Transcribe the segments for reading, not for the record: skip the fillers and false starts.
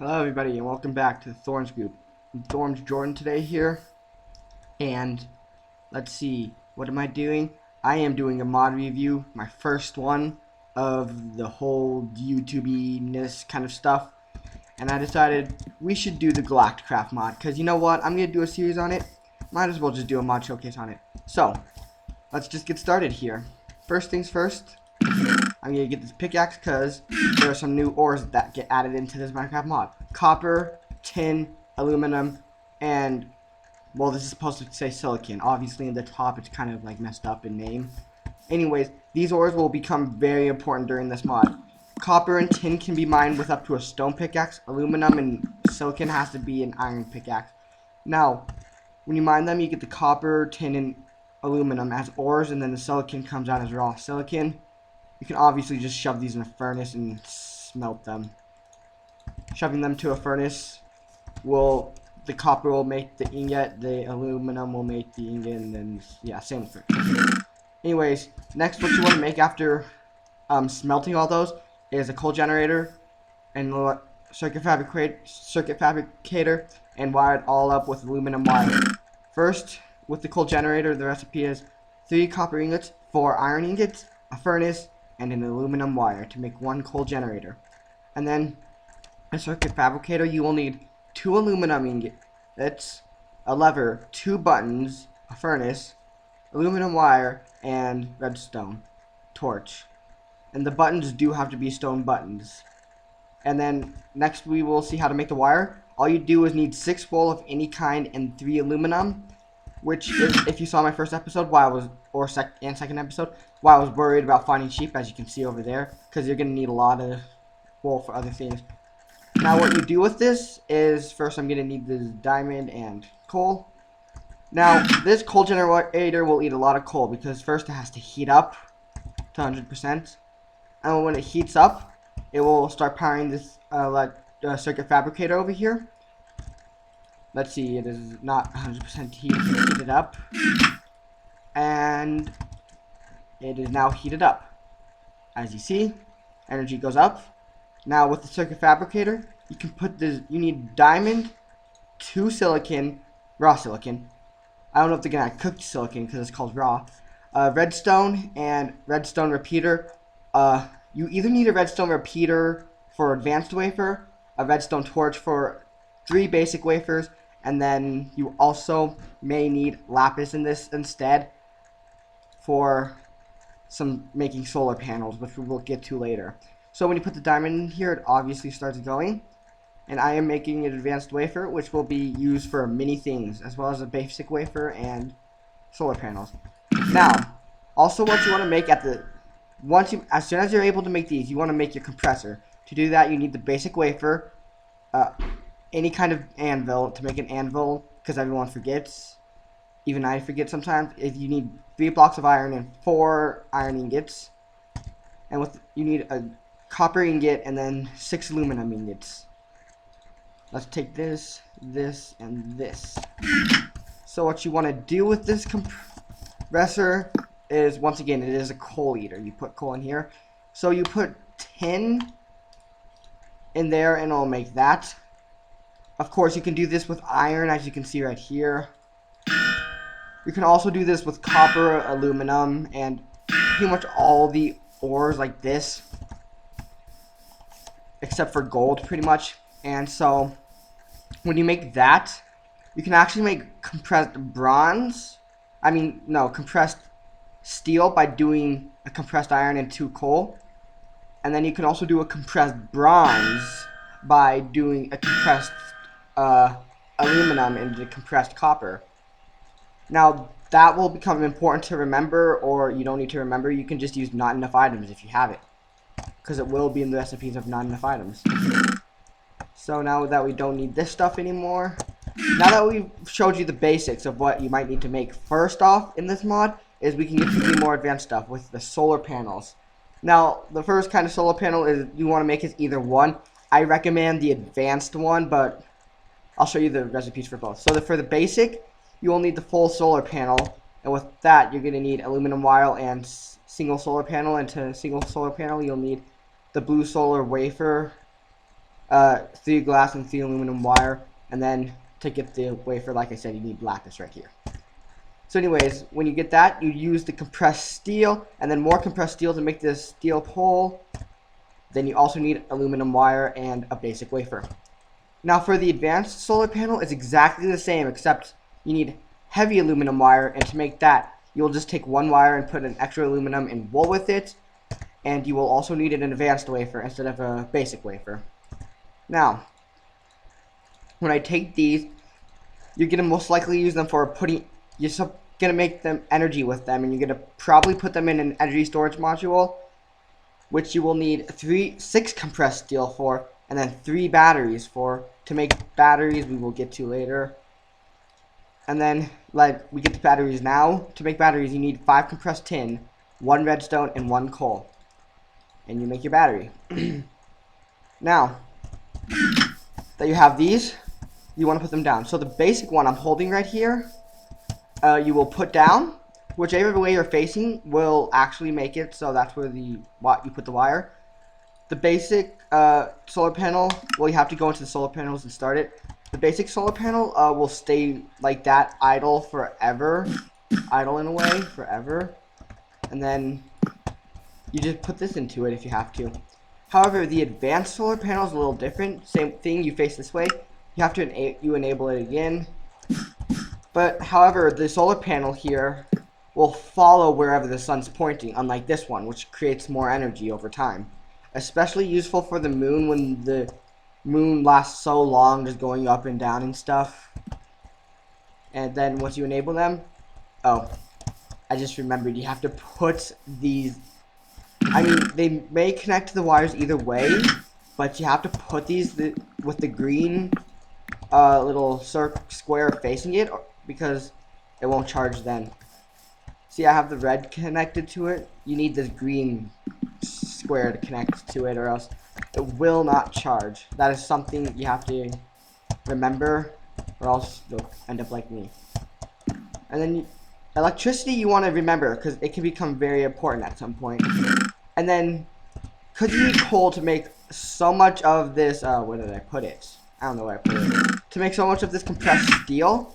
Hello everybody and welcome back to the Thorns group. I'm Thorns Jordan today here, and let's see, what am I doing? I am doing a mod review, my first one of the whole YouTube-ness kind of stuff, and I decided we should do the Galacticraft mod, because you know what, I'm going to do a series on it, might as well just do a mod showcase on it. So, let's just get started here. First things first, I'm going to get this pickaxe because there are some new ores that get added into this Minecraft mod. Copper, tin, aluminum, and, well, this is supposed to say silicon. Obviously, in the top, it's kind of like messed up in name. Anyways, these ores will become very important during this mod. Copper and tin can be mined with up to a stone pickaxe. Aluminum and silicon has to be an iron pickaxe. Now, when you mine them, you get the copper, tin, and aluminum as ores, and then the silicon comes out as raw silicon. You can obviously just shove these in a furnace and smelt them. Shoving them to a furnace the copper will make the ingot, the aluminum will make the ingot, and then, yeah, same thing. Anyways, next what you want to make after smelting all those is a coal generator and circuit fabricator and wire it all up with aluminum wire. First, with the coal generator, the recipe is 3 copper ingots, 4 iron ingots, a furnace, and an aluminum wire to make 1 coal generator. And then a circuit fabricator, you will need 2 aluminum ingots, a lever, 2 buttons, a furnace, aluminum wire, and redstone torch. And the buttons do have to be stone buttons. And then next we will see how to make the wire. All you do is need 6 wool of any kind and 3 aluminum, which is, if you saw my first episode, second episode, why I was worried about finding sheep, as you can see over there, because you're going to need a lot of wool for other things. Now what you do with this is, first I'm going to need this diamond and coal. Now this coal generator will eat a lot of coal, because first it has to heat up to 100%, and when it heats up, it will start powering this circuit fabricator over here. Let's see, it is not 100% heated up, and it is now heated up. As you see, energy goes up. Now with the circuit fabricator, you can put this, you need diamond, 2 silicon, raw silicon. I don't know if they're gonna add cooked silicon because it's called raw. Redstone and redstone repeater. You either need a redstone repeater for advanced wafer, a redstone torch for 3 basic wafers, and then you also may need lapis in this instead for making solar panels, which we will get to later. So when you put the diamond in here, it obviously starts going. And I am making an advanced wafer, which will be used for many things, as well as a basic wafer and solar panels. Now, also what you want to make as soon as you're able to make these, you want to make your compressor. To do that, you need the basic wafer, any kind of anvil to make an anvil, because everyone forgets. Even I forget sometimes. If you need 3 blocks of iron and 4 iron ingots, and you need a copper ingot and then 6 aluminum ingots. Let's take this, this, and this. So what you want to do with this compressor is, once again, it is a coal eater. You put coal in here. So you put tin in there and it'll make that. Of course, you can do this with iron, as you can see right here. You can also do this with copper, aluminum, and pretty much all the ores like this, except for gold, pretty much. And so, when you make that, you can actually make compressed compressed steel by doing a compressed iron and 2 coal. And then you can also do a compressed bronze by doing a compressed aluminum and a compressed copper. Now, that will become important to remember, or you don't need to remember. You can just use not enough items if you have it, because it will be in the recipes of not enough items. So now that we don't need this stuff anymore, now that we've showed you the basics of what you might need to make, first off in this mod is we can get to the more advanced stuff with the solar panels. Now, the first kind of solar panel is you want to make is either one. I recommend the advanced one, but I'll show you the recipes for both. So for the basic, you will need the full solar panel, and with that you're going to need aluminum wire and single solar panel, and to single solar panel you'll need the blue solar wafer 3 glass and 3 aluminum wire, and then to get the wafer, like I said, you need blackness right here. So anyways, when you get that, you use the compressed steel, and then more compressed steel to make this steel pole. Then you also need aluminum wire and a basic wafer. Now for the advanced solar panel, it's exactly the same, except you need heavy aluminum wire, and to make that, you'll just take 1 wire and put an extra aluminum and wool with it, and you will also need an advanced wafer instead of a basic wafer. Now, when I take these, you're going to most likely use them for putting, you're going to make them energy with them, and you're going to probably put them in an energy storage module, which you will need 6 compressed steel for, and then 3 batteries for. To make batteries, we will get to later. And then, like, we get the batteries now. To make batteries, you need 5 compressed tin, 1 redstone, and 1 coal. And you make your battery. Now, that you have these, you want to put them down. So the basic one I'm holding right here, you will put down. Whichever way you're facing will actually make it, so that's where you put the wire. The basic solar panel, well, you have to go into the solar panels and start it. The basic solar panel will stay like that, idle forever. Idle in a way, forever. And then you just put this into it if you have to. However, the advanced solar panel is a little different. Same thing, you face this way. You have to enable it again. But, however, the solar panel here will follow wherever the sun's pointing, unlike this one, which creates more energy over time. Especially useful for the moon when the moon lasts so long, just going up and down and stuff. And then once you enable them, oh, I just remembered, you have to put these, I mean, they may connect to the wires either way, but you have to put these with the green little square facing it, because it won't charge then. See, I have the red connected to it. You need this green square to connect to it, or else it will not charge. That is something you have to remember, or else you'll end up like me. And then electricity you want to remember, because it can become very important at some point. And then, because you need coal to make so much of this, where did I put it? I don't know where I put it. To make so much of this compressed steel,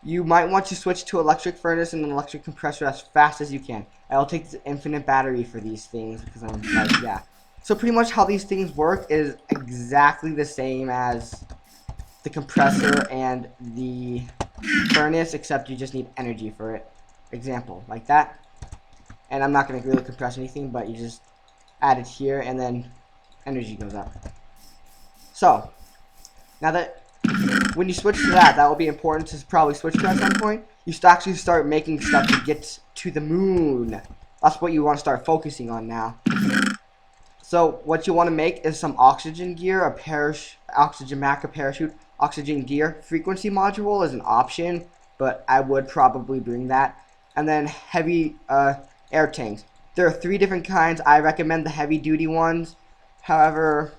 you might want to switch to electric furnace and an electric compressor as fast as you can. I'll take the infinite battery for these things, because I'm like, yeah. So pretty much how these things work is exactly the same as the compressor and the furnace, except you just need energy for it. Example, like that. And I'm not going to really compress anything, but you just add it here, and then energy goes up. So, now that when you switch to that will be important to probably switch to at some point. You actually start making stuff to get to the moon. That's what you want to start focusing on now. So what you want to make is some oxygen gear, oxygen mac, a parachute, oxygen gear. Frequency module is an option, but I would probably bring that. And then heavy air tanks. There are 3 different kinds. I recommend the heavy duty ones. However,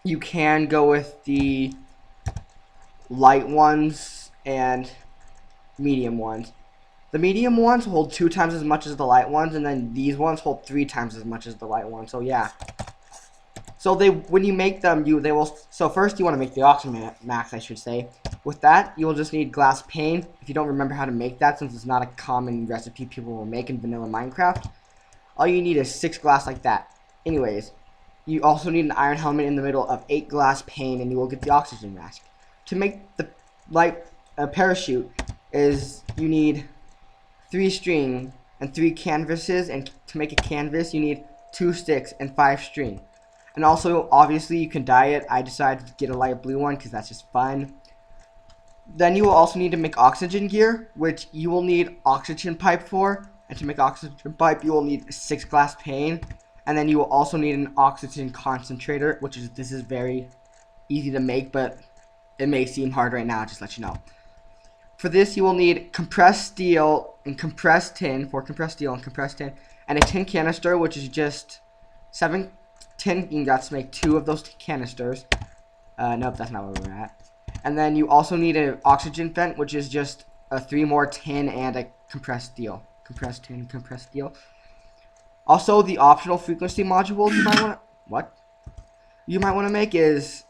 you can go with the light ones and medium ones. The medium ones hold 2 times as much as the light ones, and then these ones hold 3 times as much as the light ones. So yeah. So when you make them, so first you want to make the oxygen max, I should say. With that, you will just need glass pane. If you don't remember how to make that, since it's not a common recipe people will make in vanilla Minecraft, all you need is 6 glass like that. Anyways, you also need an iron helmet in the middle of 8 glass pane, and you will get the oxygen mask. To make the light parachute is you need 3 string and 3 canvases, and to make a canvas you need 2 sticks and 5 string. And also, obviously, you can dye it. I decided to get a light blue one because that's just fun. Then you will also need to make oxygen gear, which you will need oxygen pipe for. And to make oxygen pipe, you will need 6 glass pane. And then you will also need an oxygen concentrator, this is very easy to make, but it may seem hard right now, just to let you know. For this, you will need compressed steel and compressed tin, and a tin canister, which is just 7 tin ingots to make 2 of those canisters. Nope, that's not where we're at. And then you also need an oxygen vent, which is just 3 more tin and a compressed steel. Compressed tin, compressed steel. Also, the optional frequency module you might want to... What? you might want to make is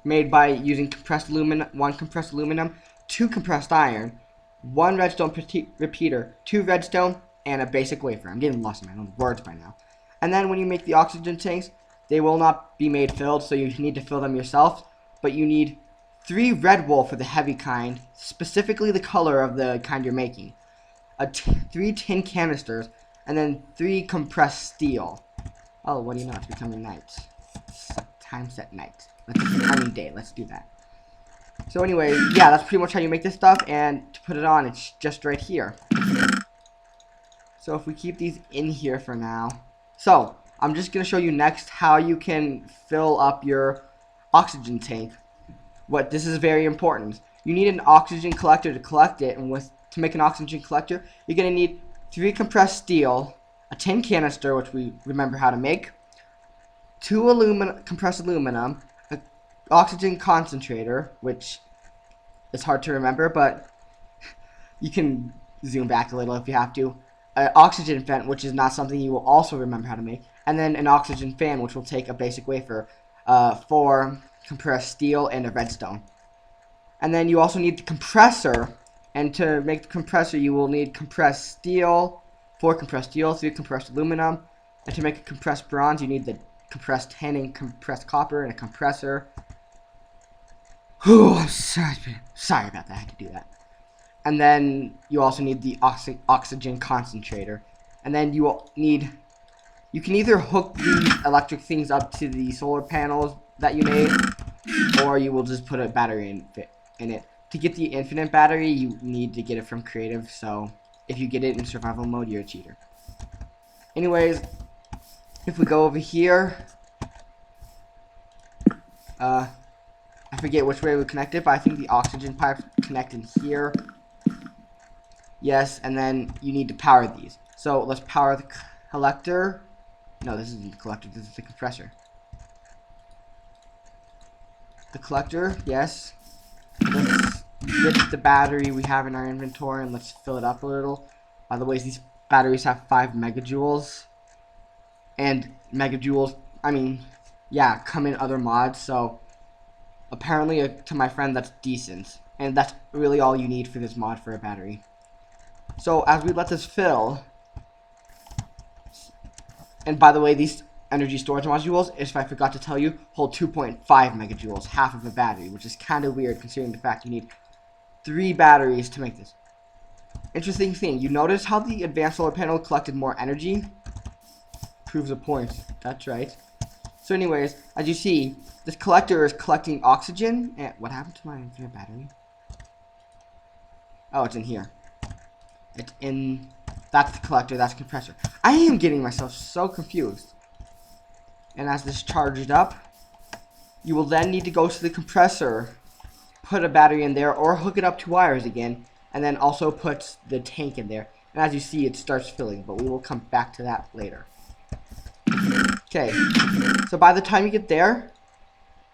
made by using compressed aluminum, 1 compressed aluminum, 2 compressed iron, 1 redstone repeater, 2 redstone, and a basic wafer. I'm getting lost in my own words by now. And then when you make the oxygen tanks, they will not be made filled, so you need to fill them yourself. But you need 3 red wool for the heavy kind, specifically the color of the kind you're making. 3 tin canisters, and then 3 compressed steel. Oh, what do you know? It's becoming night. Time set night. Day. Let's do that. So anyway, yeah, that's pretty much how you make this stuff, and to put it on, it's just right here. So if we keep these in here for now. So, I'm just going to show you next how you can fill up your oxygen tank. This is very important. You need an oxygen collector to collect it, and to make an oxygen collector, you're going to need 3 compressed steel, a tin canister, which we remember how to make, 2 compressed aluminum, an oxygen concentrator, which is hard to remember, but you can zoom back a little if you have to, an oxygen vent, which is not something you will also remember how to make, and then an oxygen fan, which will take a basic wafer, 4 compressed steel, and a redstone. And then you also need the compressor, and to make the compressor you will need compressed steel, 4 compressed steel, 3 compressed aluminum, and to make a compressed bronze you need the compressed tin and compressed copper and a compressor. I'm sorry about that, I had to do that. And then you also need the oxygen concentrator. And then you can either hook these electric things up to the solar panels that you made, or you will just put a battery in it. To get the infinite battery, you need to get it from creative, so if you get it in survival mode, you're a cheater. Anyways, if we go over here, I forget which way we connect it, but I think the oxygen pipes connect in here. Yes, and then you need to power these. So let's power the collector. No, this isn't the collector, this is the compressor. The collector, yes. Let's get the battery we have in our inventory and let's fill it up a little. By the way, these batteries have 5 megajoules. And megajoules, yeah, come in other mods, so apparently to my friend that's decent. And that's really all you need for this mod for a battery. So as we let this fill, and by the way, these energy storage modules, if I forgot to tell you, hold 2.5 megajoules, half of a battery, which is kind of weird considering the fact you need 3 batteries to make this. Interesting thing, you notice how the advanced solar panel collected more energy? Proves a point, that's right. So anyways, as you see, this collector is collecting oxygen, and what happened to my infinite battery? Oh, it's in here. It's in, that's the collector, that's the compressor. I am getting myself so confused. And as this charges up, you will then need to go to the compressor, put a battery in there, or hook it up to wires again, and then also put the tank in there. And as you see, it starts filling, but we will come back to that later. Okay, so by the time you get there,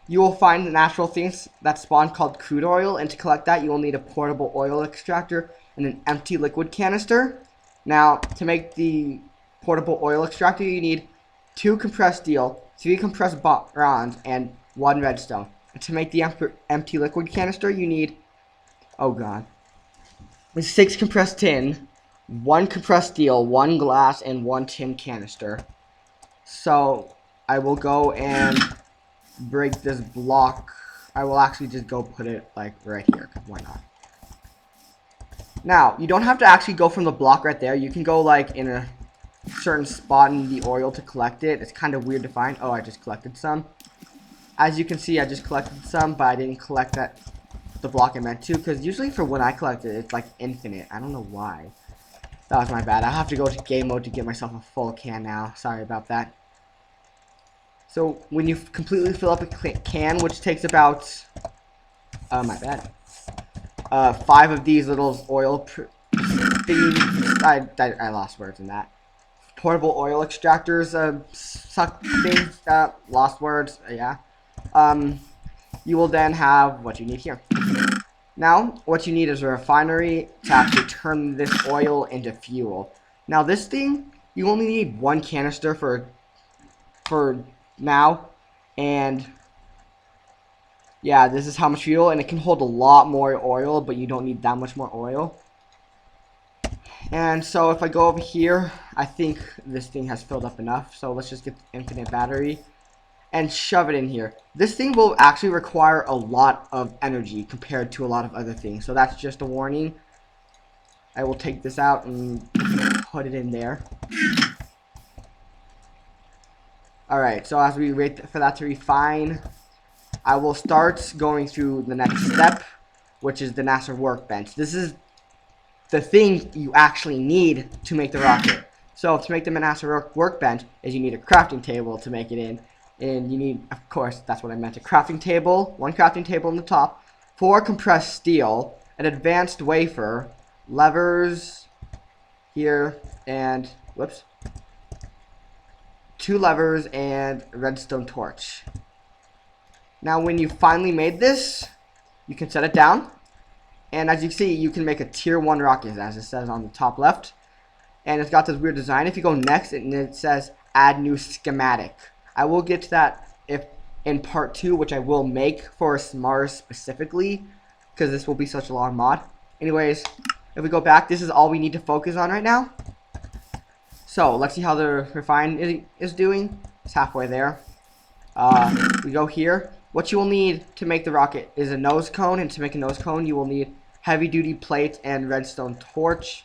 you will find the natural things that spawn called crude oil, and to collect that, you will need a portable oil extractor and an empty liquid canister. Now, to make the portable oil extractor, you need 2 compressed steel, 3 compressed bronze, and 1 redstone. And to make the empty liquid canister, you need, oh god, 6 compressed tin, 1 compressed steel, 1 glass, and 1 tin canister. So, I will go and break this block. I will actually just go put it, like, right here, why not? Now, you don't have to actually go from the block right there. You can go, like, in a certain spot in the oil to collect it. It's kind of weird to find. Oh, I just collected some. As you can see, I just collected some, but I didn't collect the block I meant to, because usually for when I collect it, it's, like, infinite. I don't know why. That was my bad. I have to go to game mode to get myself a full can now. Sorry about that. So, when you completely fill up a can, which takes about, my bad, 5 of these little oil thingies, I lost words in that. Portable oil extractors, suck things, lost words, yeah. You will then have what you need here. Now, what you need is a refinery to actually turn this oil into fuel. Now, this thing, you only need 1 canister for now. And yeah, this is how much fuel, and it can hold a lot more oil, but you don't need that much more oil. And so if I go over here, I think this thing has filled up enough. So let's just get the infinite battery and shove it in here. This thing will actually require a lot of energy compared to a lot of other things. So that's just a warning. I will take this out and put it in there. Alright, so as we wait for that to refine, I will start going through the next step, which is the NASA workbench. This is the thing you actually need to make the rocket. So to make the NASA workbench is you need a crafting table to make it in. And you need, of course, that's what I meant, a crafting table, one crafting table on the top, 4 compressed steel, an advanced wafer, levers here, and, whoops, 2 levers, and a redstone torch. Now when you finally made this, you can set it down. And as you can see, you can make a tier 1 rocket, as it says on the top left. And it's got this weird design. If you go next, and it says add new schematic. I will get to that if in part 2, which I will make for Mars specifically, because this will be such a long mod. Anyways, if we go back, this is all we need to focus on right now. So let's see how the refine is doing. It's halfway there. We go here. What you will need to make the rocket is a nose cone, and to make a nose cone, you will need heavy-duty plates and redstone torch.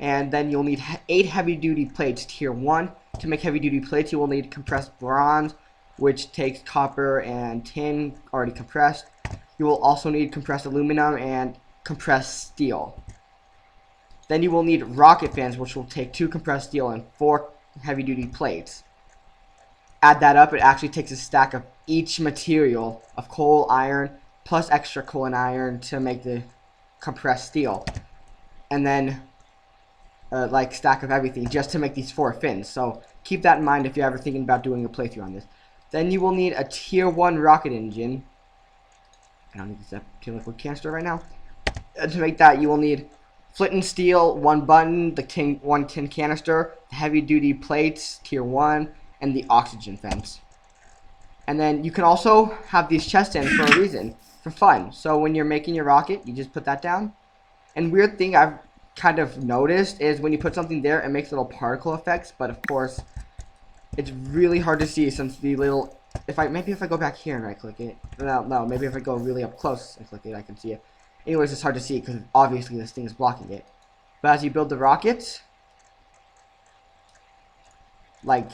And then you'll need 8 heavy-duty plates, tier 1. To make heavy-duty plates, you will need compressed bronze, which takes copper and tin, already compressed. You will also need compressed aluminum and compressed steel. Then you will need rocket fans, which will take 2 compressed steel and 4 heavy-duty plates. Add that up, it actually takes a stack of each material of coal, iron, plus extra coal and iron to make the compressed steel. And then like stack of everything just to make these 4 fins. So keep that in mind if you're ever thinking about doing a playthrough on this. Then you will need a tier 1 rocket engine. I don't need this empty liquid canister right now. To make that, you will need flint and steel, 1 button, the 1 tin canister, heavy duty plates, tier 1, and the oxygen fence. And then you can also have these chests in for a reason, for fun. So when you're making your rocket, you just put that down. And weird thing I've kind of noticed is when you put something there, it makes little particle effects, but of course it's really hard to see since the little, maybe if I go back here and right click it, no, maybe if I go really up close and click it, I can see it. Anyways, it's hard to see because obviously this thing is blocking it. But as you build the rockets, like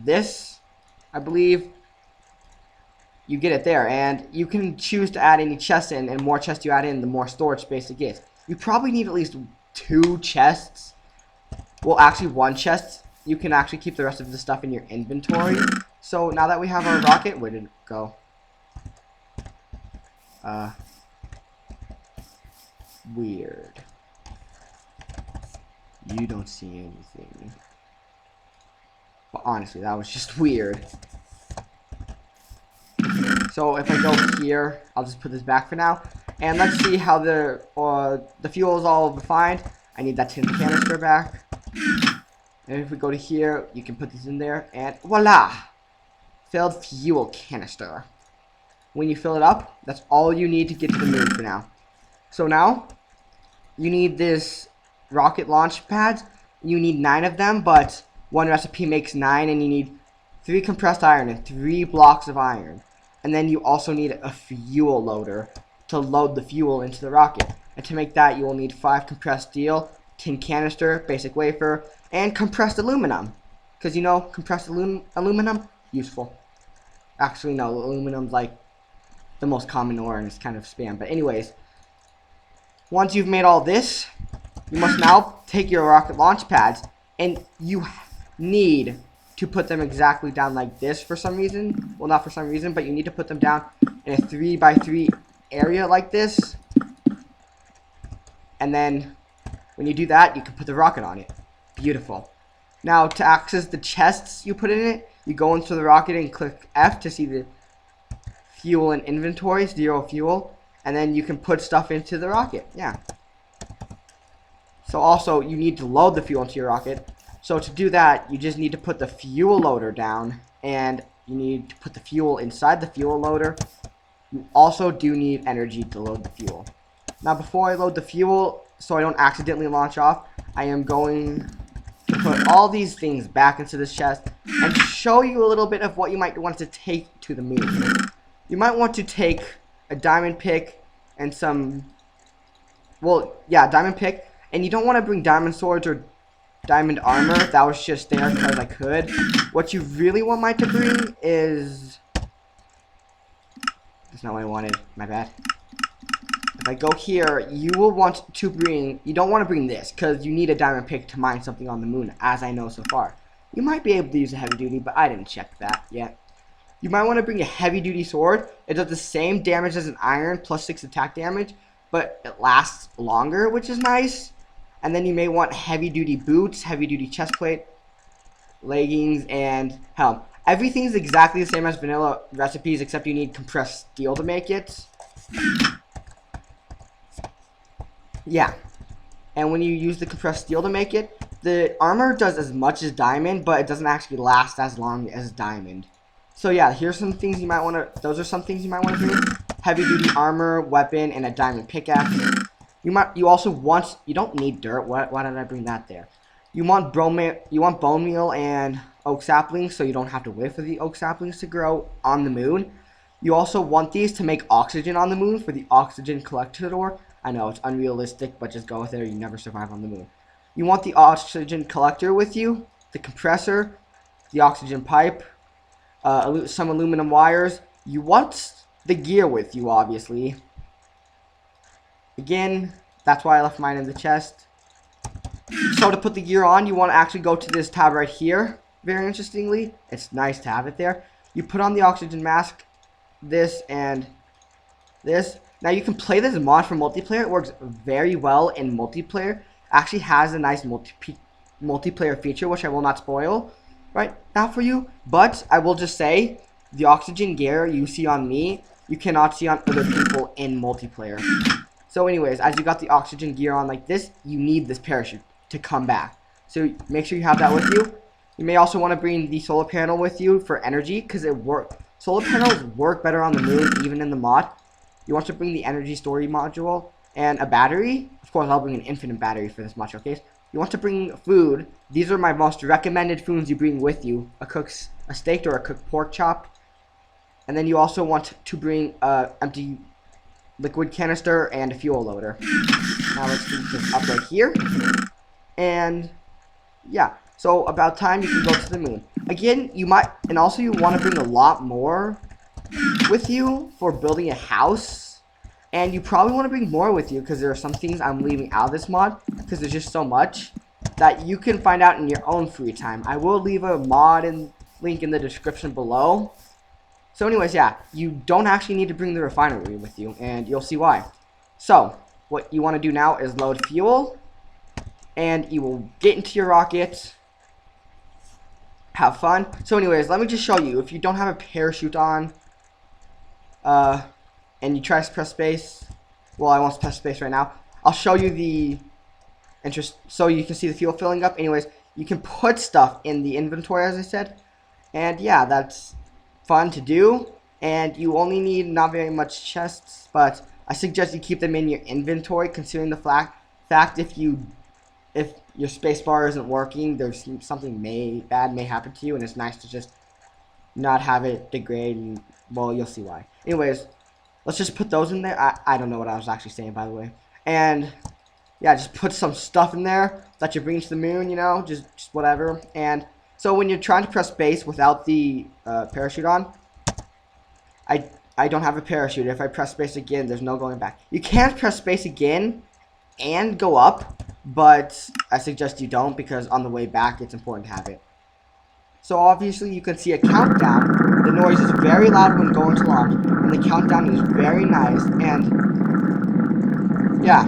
this, I believe, you get it there, and you can choose to add any chests in, and more chests you add in, the more storage space it gets. You probably need at least 2 chests. Well, actually 1 chest. You can actually keep the rest of the stuff in your inventory. So now that we have our rocket, where did it go? Weird. You don't see anything. But honestly, that was just weird. So if I go here, I'll just put this back for now. And let's see how the fuel is all refined. I need that tin canister back. And if we go to here, you can put this in there, and voila! Filled fuel canister. When you fill it up, that's all you need to get to the moon for now. So now, you need this rocket launch pads. You need 9 of them, but 1 recipe makes 9, and you need 3 compressed iron and 3 blocks of iron. And then you also need a fuel loader to load the fuel into the rocket. And to make that, you will need 5 compressed steel, tin canister, basic wafer, and compressed aluminum. Because you know, compressed aluminum, useful. Actually, no, aluminum's like the most common ore and it's kind of spam. But anyways, once you've made all this, you must now take your rocket launch pads, and you need to put them exactly down like this for some reason. Well, not for some reason, but you need to put them down in a 3x3 area like this. And then when you do that, you can put the rocket on it. Beautiful. Now to access the chests you put in it, you go into the rocket and click F to see the fuel and inventory, 0 fuel, and then you can put stuff into the rocket. Yeah. So also you need to load the fuel into your rocket. So to do that, you just need to put the fuel loader down, and you need to put the fuel inside the fuel loader. You also do need energy to load the fuel. Now before I load the fuel, so I don't accidentally launch off, I am going to put all these things back into this chest and show you a little bit of what you might want to take to the moon. You might want to take a diamond pick and some, well, yeah, diamond pick, and you don't want to bring diamond swords or diamond armor. That was just there because I could. What you really want to bring is, that's not what I wanted, my bad. If I go here, you will want to bring, you don't want to bring this because you need a diamond pick to mine something on the moon, as I know so far. You might be able to use a heavy duty, but I didn't check that yet. You might want to bring a heavy duty sword. It does the same damage as an iron, plus 6 attack damage, but it lasts longer, which is nice. And then you may want heavy duty boots, heavy duty chest plate, leggings, and helm. Everything is exactly the same as vanilla recipes, except you need compressed steel to make it. Yeah. And when you use the compressed steel to make it, the armor does as much as diamond, but it doesn't actually last as long as diamond. So yeah, here's some things you might want to, those are some things you might want to bring. Heavy duty armor, weapon, and a diamond pickaxe. You also want, you don't need dirt. Why did I bring that there? You want bone meal and oak saplings, so you don't have to wait for the oak saplings to grow on the moon. You also want these to make oxygen on the moon for the oxygen collector. I know it's unrealistic, but just go with it or you never survive on the moon. You want the oxygen collector with you, the compressor, the oxygen pipe, some aluminum wires. You want the gear with you, obviously. Again, that's why I left mine in the chest. So to put the gear on, you want to actually go to this tab right here. Very interestingly, it's nice to have it there. You put on the oxygen mask, this and this. Now you can play this mod for multiplayer. It works very well in multiplayer. Actually has a nice multiplayer feature, which I will not spoil right now for you. But I will just say, the oxygen gear you see on me, you cannot see on other people in multiplayer. So anyways, as you got the oxygen gear on like this, you need this parachute to come back. So make sure you have that with you. You may also want to bring the solar panel with you for energy, because solar panels work better on the moon, even in the mod. You want to bring the energy storage module and a battery. Of course, I'll bring an infinite battery for this mod showcase. You want to bring food. These are my most recommended foods you bring with you. A steak or a cooked pork chop. And then you also want to bring an empty liquid canister and a fuel loader. Now let's leave this up right here. And yeah, so about time you can go to the moon. Again, you might, and also you want to bring a lot more with you for building a house. And you probably want to bring more with you because there are some things I'm leaving out of this mod because there's just so much that you can find out in your own free time. I will leave a mod and link in the description below. So anyways, yeah, you don't actually need to bring the refinery with you, and you'll see why. So, what you want to do now is load fuel, and you will get into your rocket, have fun. So anyways, let me just show you. If you don't have a parachute on, and you try to press space, well, I won't press space right now. I'll show you the so you can see the fuel filling up. Anyways, you can put stuff in the inventory, as I said, and yeah, that's fun to do, and you only need not very much chests, but I suggest you keep them in your inventory, considering the fact if your spacebar isn't working, there's something bad may happen to you, and it's nice to just not have it degrade, and well, you'll see why. Anyways, let's just put those in there. I don't know what I was actually saying, by the way. And yeah, just put some stuff in there that you're bringing to the moon, you know, just whatever. And so when you're trying to press space without the parachute on, I don't have a parachute. If I press space again, there's no going back. You can't press space again and go up, but I suggest you don't, because on the way back, it's important to have it. So obviously you can see a countdown. The noise is very loud when going to launch, and the countdown is very nice. And yeah,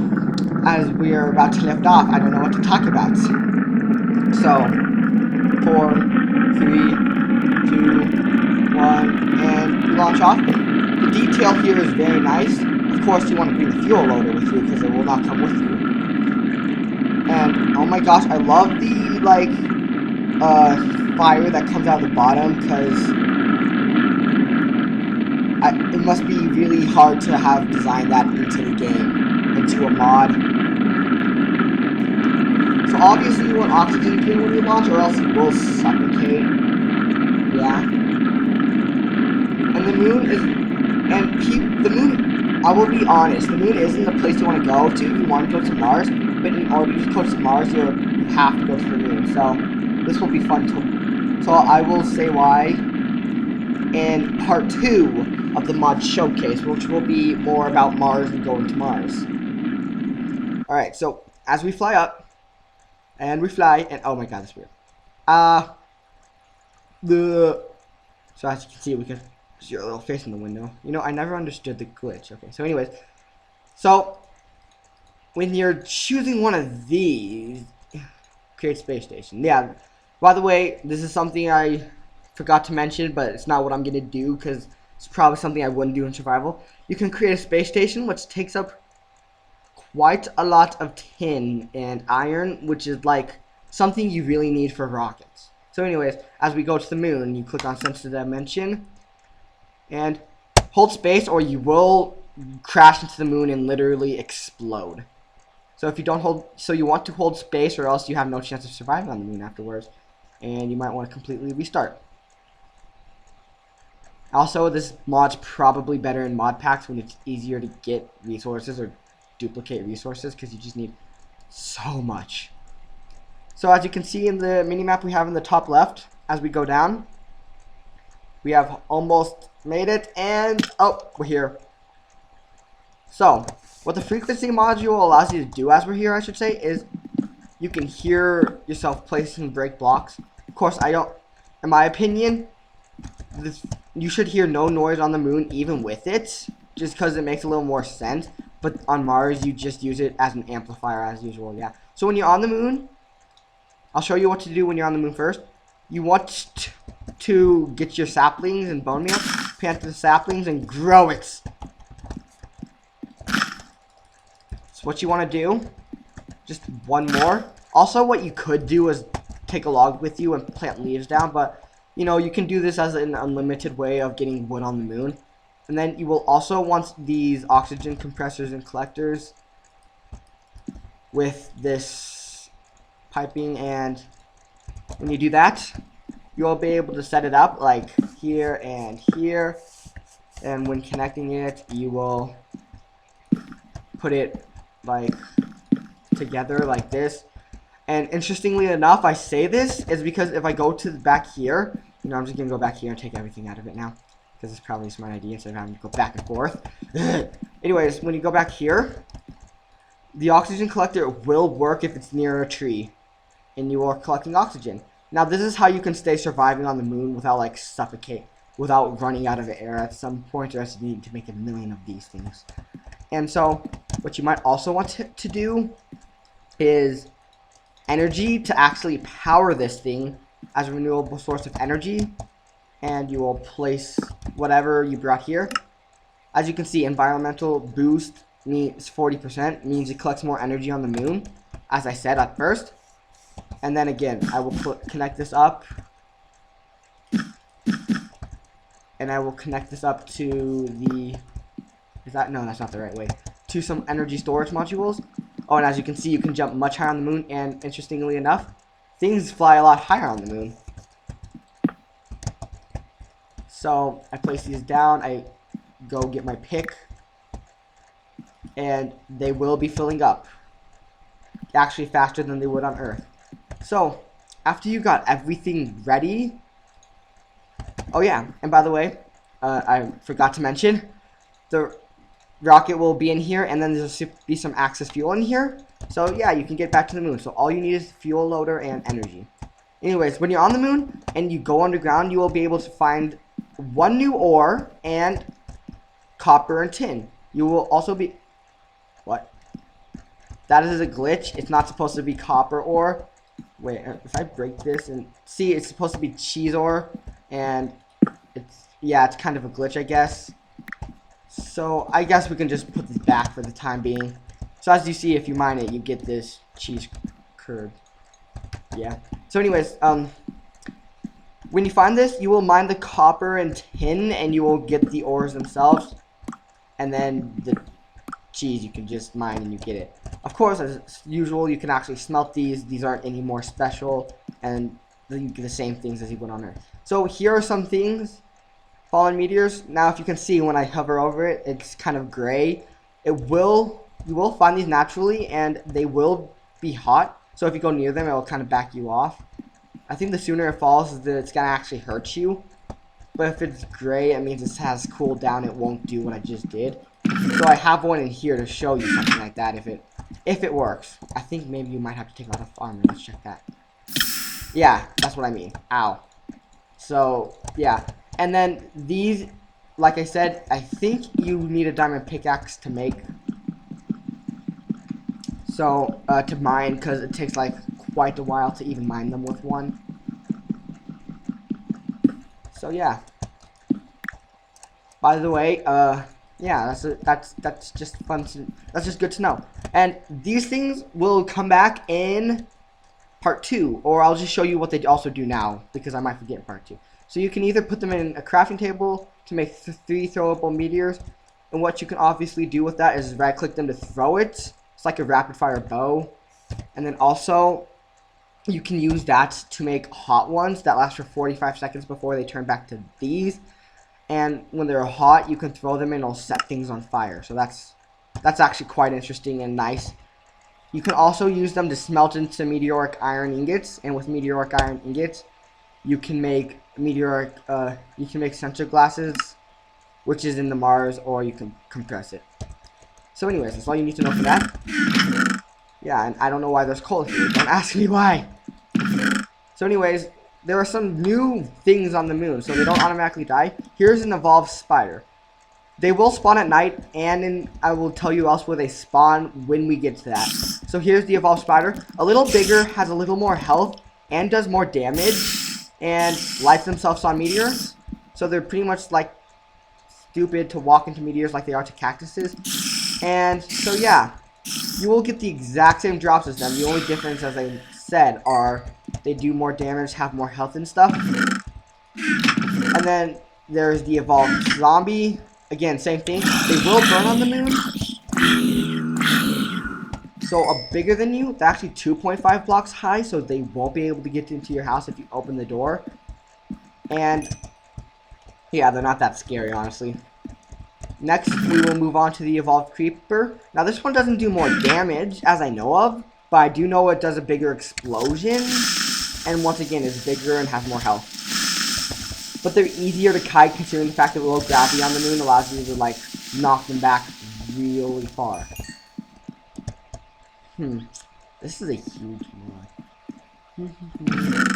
as we are about to lift off, I don't know what to talk about. So 4, 3, 2, 1, and launch off. The detail here is very nice. Of course, you want to bring the fuel loader with you because it will not come with you. And oh my gosh, I love the fire that comes out of the bottom, because it must be really hard to have designed that into the game, into a mod. So obviously you want oxygen to when you launch, or else you will suffocate. Yeah. And the moon is, the moon, I will be honest, the moon isn't the place you want to go to. You want to go to Mars, but in order to go to Mars, you have to go to the moon. So this will be fun to, so I will say why in part 2 of the mod showcase, which will be more about Mars and going to Mars. Alright, so as we fly up, and we fly, and oh my god, that's weird. So as you can see, we can see your little face in the window. You know, I never understood the glitch. Okay, so anyways, so when you're choosing one of these, create space station. Yeah, by the way, this is something I forgot to mention, but it's not what I'm gonna do because it's probably something I wouldn't do in survival. You can create a space station which takes up quite a lot of tin and iron, which is like something you really need for rockets. So anyways, as we go to the moon, you click on sense dimension and hold space, or you will crash into the moon and literally explode. So if you don't hold, so you want to hold space, or else you have no chance of surviving on the moon afterwards, and you might want to completely restart. Also, this mod's probably better in mod packs when it's easier to get resources or duplicate resources, because you just need so much. So as you can see in the minimap we have in the top left, as we go down, we have almost made it, and oh, we're here. So what the frequency module allows you to do as we're here, I should say, is you can hear yourself place and break blocks. Of course, I don't, in my opinion, you should hear no noise on the moon even with it, just because it makes a little more sense. But on Mars, you just use it as an amplifier as usual, yeah. So when you're on the moon, I'll show you what to do when you're on the moon first. You want to get your saplings and bone meal, plant the saplings and grow it. So what you want to do, just one more. Also, what you could do is take a log with you and plant leaves down, but you know, you can do this as an unlimited way of getting wood on the moon. And then you will also want these oxygen compressors and collectors with this piping, and when you do that, you'll be able to set it up like here and here, and when connecting it, you will put it like together like this. And interestingly enough, I say this is because if I go to the back here, you know, I'm just gonna go back here and take everything out of it now, because it's probably a smart idea instead of having to go back and forth. Anyways, when you go back here, the oxygen collector will work if it's near a tree and you are collecting oxygen. Now this is how you can stay surviving on the moon without like suffocate, without running out of air at some point, or else you need to make 1,000,000 of these things. And so what you might also want to do is energy to actually power this thing as a renewable source of energy, and you will place whatever you brought here. As you can see, environmental boost means 40%, means it collects more energy on the moon, as I said at first. And then again, I will connect this up, and I will connect this up to the, no, that's not the right way, to some energy storage modules. Oh, and as you can see, you can jump much higher on the moon, and interestingly enough, things fly a lot higher on the moon. So I place these down, I go get my pick, and they will be filling up, actually faster than they would on Earth. So after you got everything ready, oh yeah, and by the way, I forgot to mention, the rocket will be in here, and then there's be some access fuel in here. So yeah, you can get back to the moon. So all you need is fuel loader and energy. Anyways, when you're on the moon and you go underground, you will be able to find one new ore and copper and tin. You will also be, what? That is a glitch. It's not supposed to be copper ore. Wait, if I break this and see, it's supposed to be cheese ore, and it's, yeah, it's kind of a glitch, I guess. So I guess we can just put this back for the time being. So as you see, if you mine it, you get this cheese curd. Yeah. So anyways, When you find this, you will mine the copper and tin, and you will get the ores themselves. And then the cheese you can just mine and you get it. Of course, as usual, you can actually smelt these. These aren't any more special, and you get the same things as you would on Earth. So here are some things. Fallen meteors. Now, if you can see when I hover over it, it's kind of gray. You will find these naturally, and they will be hot. So if you go near them, it will kind of back you off. I think the sooner it falls, it's gonna actually hurt you. But if it's gray, it means it has cooled down. It won't do what I just did. So I have one in here to show you something like that if it works. I think maybe you might have to take out a armor. Let's check that. Yeah, that's what I mean. Ow. So yeah, and then these, like I said, I think you need a diamond pickaxe to make. So to mine, because it takes like quite a while to even mine them with one. So yeah. By the way, yeah, that's just fun to, that's just good to know. And these things will come back in part 2, or I'll just show you what they also do now, because I might forget in part 2. So you can either put them in a crafting table to make 3 throwable meteors, and what you can obviously do with that is right click them to throw it. It's like a rapid fire bow. And then also you can use that to make hot ones that last for 45 seconds before they turn back to these. And when they're hot, you can throw them and it'll set things on fire. So that's actually quite interesting and nice. You can also use them to smelt into meteoric iron ingots, and with meteoric iron ingots, you can make sensor glasses, which is in the Mars, or you can compress it. So anyways, that's all you need to know for that. Yeah, and I don't know why there's coal here. Don't ask me why. So anyways, there are some new things on the moon, so they don't automatically die. Here's an evolved spider. They will spawn at night, and I will tell you else where they spawn when we get to that. So here's the evolved spider. A little bigger, has a little more health, and does more damage, and lights themselves on meteors. So they're pretty much like stupid to walk into meteors like they are to cactuses. And so yeah, you will get the exact same drops as them. The only difference, as I said, are they do more damage, have more health and stuff. And then there's the evolved zombie. Again, same thing. They will burn on the moon. So a bigger than you, they're actually 2.5 blocks high, so they won't be able to get into your house if you open the door. And yeah, they're not that scary, honestly. Next, we will move on to the evolved creeper. Now this one doesn't do more damage, as I know of, but I do know it does a bigger explosion. And once again, is bigger and has more health. But they're easier to kite, considering the fact that low gravity on the moon allows you to like knock them back really far. This is a huge mod.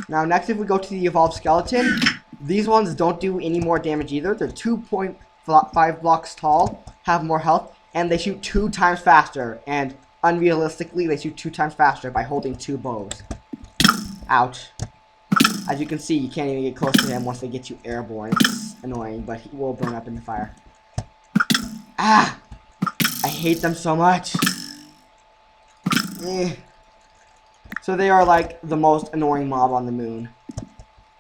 Now next, if we go to the evolved skeleton, these ones don't do any more damage either. They're 2.5 blocks tall, have more health, and they shoot 2 times faster. And unrealistically, they shoot 2 times faster by holding 2 bows. Ouch. As you can see, you can't even get close to him once they get you airborne. It's annoying, but he will burn up in the fire. Ah! I hate them so much. So they are like the most annoying mob on the moon.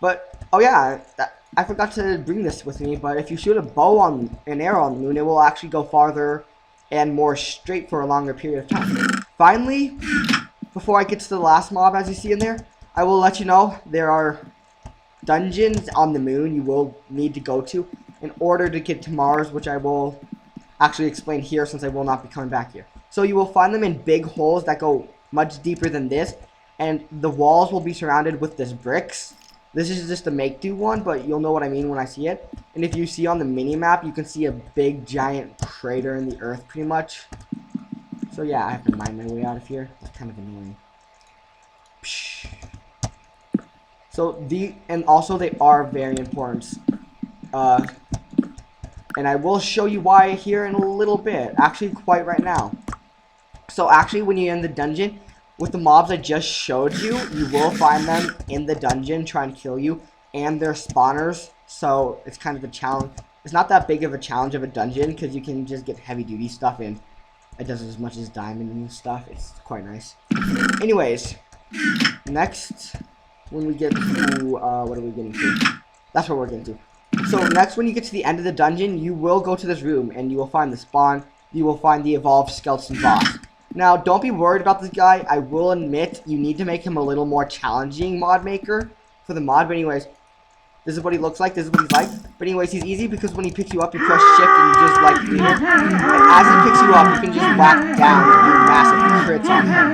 But, oh yeah, I forgot to bring this with me, but if you shoot a bow on an arrow on the moon, it will actually go farther and more straight for a longer period of time. Finally, before I get to the last mob, as you see in there, I will let you know there are dungeons on the moon you will need to go to in order to get to Mars, which I will actually explain here since I will not be coming back here. So you will find them in big holes that go much deeper than this, and the walls will be surrounded with this bricks. This is just a make-do one, but you'll know what I mean when I see it. And if you see on the mini-map, you can see a big giant crater in the earth pretty much. So yeah, I have to mine my way out of here. It's kind of annoying. So and also they are very important. And I will show you why here in a little bit. Actually, quite right now. So actually, when you're in the dungeon, with the mobs I just showed you, you will find them in the dungeon trying to kill you. And they're spawners, so it's kind of a challenge. It's not that big of a challenge of a dungeon, because you can just get heavy-duty stuff in. It does as much as diamond and stuff. It's quite nice. Anyways, next, when we get to, what are we getting to? That's what we're getting to. So next, when you get to the end of the dungeon, you will go to this room, and you will find the spawn. You will find the evolved skeleton boss. Now, don't be worried about this guy. I will admit, you need to make him a little more challenging, mod maker, for the mod. But anyways, this is what he looks like. This is what he's like. But anyways, he's easy because when he picks you up, you press shift and you just, like, lean him. And as he picks you up, you can just whack down and do massive crits on him.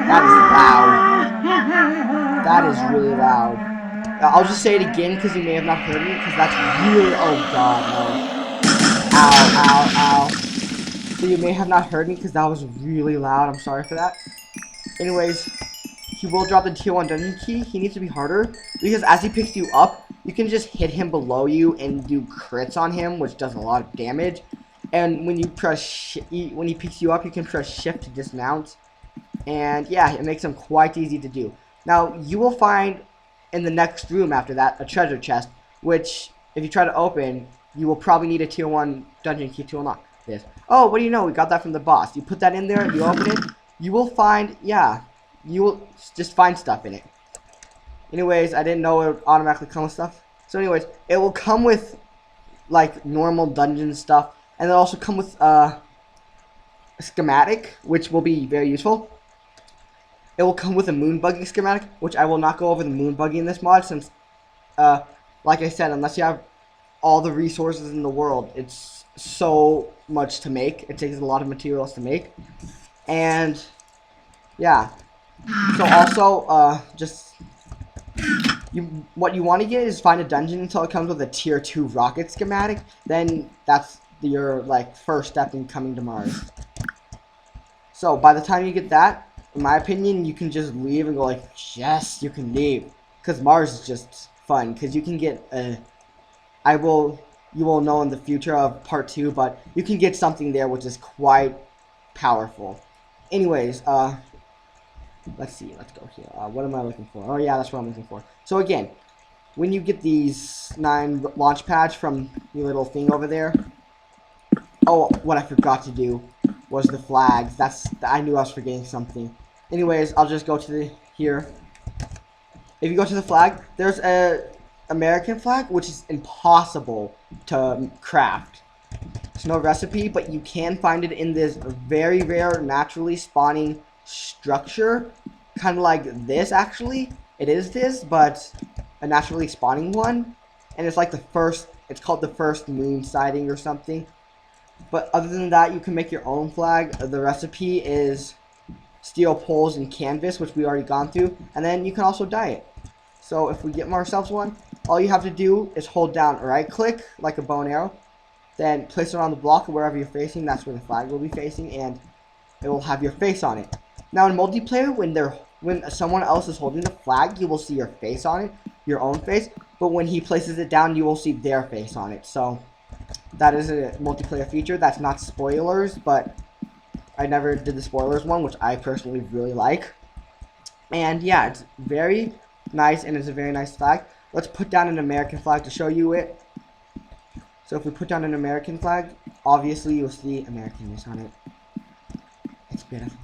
That is loud. That is really loud. I'll just say it again because you may have not heard me, because that's really, oh god, no. Ow, ow, ow. So you may have not heard me because that was really loud. I'm sorry for that. Anyways, he will drop the tier 1 dungeon key. He needs to be harder because as he picks you up, you can just hit him below you and do crits on him, which does a lot of damage. And when you press, when he picks you up, you can press shift to dismount. And yeah, it makes him quite easy to do. Now, you will find in the next room after that a treasure chest, which if you try to open, you will probably need a tier 1 dungeon key to unlock this. Oh, what do you know? We got that from the boss. You put that in there, you open it, you will find, yeah, you will just find stuff in it. Anyways, I didn't know it would automatically come with stuff. So anyways, it will come with like normal dungeon stuff, and it'll also come with a schematic, which will be very useful. It will come with a moon buggy schematic, which I will not go over the moon buggy in this mod since, like I said, unless you have all the resources in the world, it's so much to make. It takes a lot of materials to make. And, yeah. So also, what you want to get is find a dungeon until it comes with a tier 2 rocket schematic. Then that's your, like, first step in coming to Mars. So, by the time you get that, in my opinion, you can just leave and go like, yes, you can leave. Because Mars is just fun. Because you can get you will know in the future of part 2, but you can get something there which is quite powerful. Anyways, let's see, let's go here. What am I looking for? Oh yeah, that's what I'm looking for. So again, when you get these 9 launch pads from your little thing over there, oh, what I forgot to do was the flags. I knew I was forgetting something. Anyways, I'll just go to here. If you go to the flag, there's a American flag, which is impossible to craft. There's no recipe, but you can find it in this very rare naturally spawning structure. Kind of like this, actually. It is this, but a naturally spawning one. And it's like it's called the first moon sighting or something. But other than that, you can make your own flag. The recipe is steel poles and canvas, which we already gone through, and then you can also dye it. So if we get ourselves one, all you have to do is hold down right click like a bow and arrow, then place it on the block wherever you're facing. That's where the flag will be facing, and it will have your face on it. Now in multiplayer, when someone else is holding the flag, you will see your face on it, your own face, but when he places it down, you will see their face on it. So that is a multiplayer feature. That's not spoilers, but I never did the spoilers one, which I personally really like. And yeah, it's very nice, and it's a very nice flag. Let's put down an American flag to show you it. So if we put down an American flag, obviously you'll see Americanness on it. It's beautiful.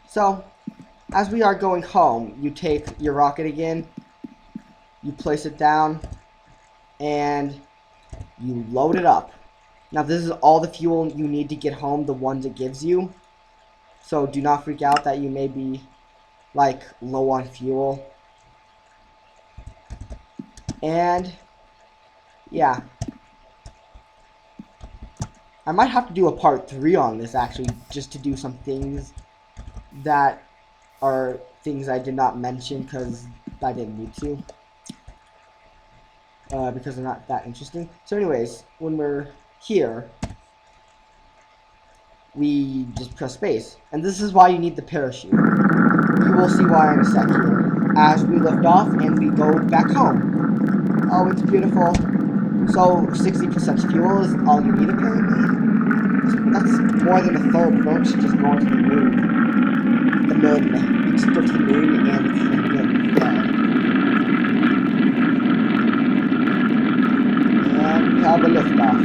So, as we are going home, you take your rocket again, you place it down, and you load it up. Now this is all the fuel you need to get home, the ones it gives you. So do not freak out that you may be like low on fuel. And yeah, I might have to do a part 3 on this actually, just to do some things that are things I did not mention because I didn't need to. Because they're not that interesting. So anyways, when we're here, we just press space. And this is why you need the parachute. You will see why in a sec here. As we lift off and we go back home. Oh, it's beautiful. So 60% fuel is all you need apparently. That's more than a third. Don't you just go into the moon. The moon. You just go to the moon and yeah. And we have a liftoff.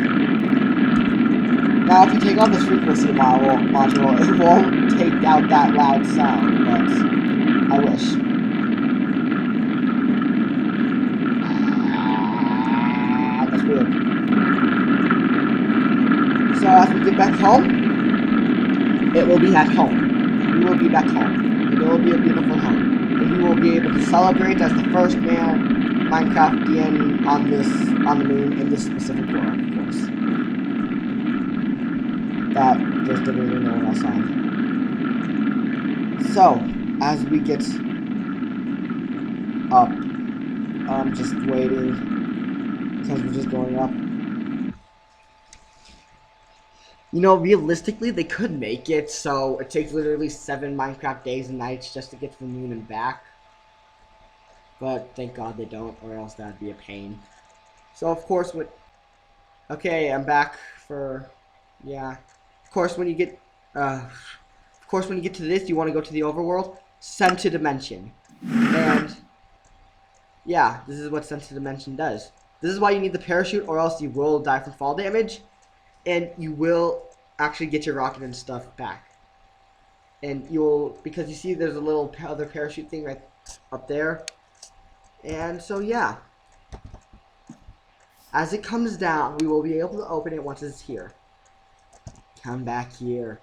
Now, if you take off this frequency module, it won't take out that loud sound, but I wish. That's weird. So as we get back home, it will be at home. We will be back home. And it will be a beautiful home. And we will be able to celebrate as the first Minecraftian on the moon in this specific world, of course. That there's literally no one else on. So, as we get up, I'm just waiting because we're just going up. You know, realistically, they could make it so it takes literally 7 Minecraft days and nights just to get to the moon and back. But thank God they don't, or else that'd be a pain. So of course, okay, I'm back for, yeah. Of course, when you get to this, you want to go to the overworld, send to dimension, and yeah, this is what send to dimension does. This is why you need the parachute, or else you will die from fall damage, and you will actually get your rocket and stuff back. And because you see, there's a little other parachute thing right up there. And so yeah, as it comes down, we will be able to open it once it's here. Come back here.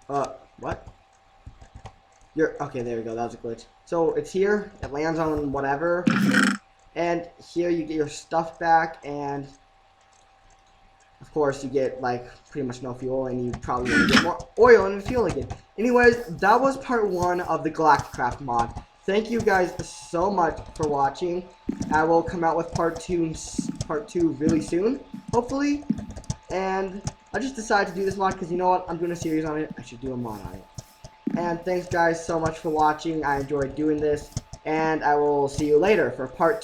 What? Okay, there we go, that was a glitch. So it's here, it lands on whatever, and here you get your stuff back, and of course you get like pretty much no fuel, and you probably want to get more oil and fuel again. Anyways, that was part 1 of the Galacticraft mod. Thank you guys so much for watching. I will come out with part 2 really soon, hopefully. And I just decided to do this mod because you know what? I'm doing a series on it. I should do a mod on it. And thanks guys so much for watching. I enjoyed doing this. And I will see you later for part 2.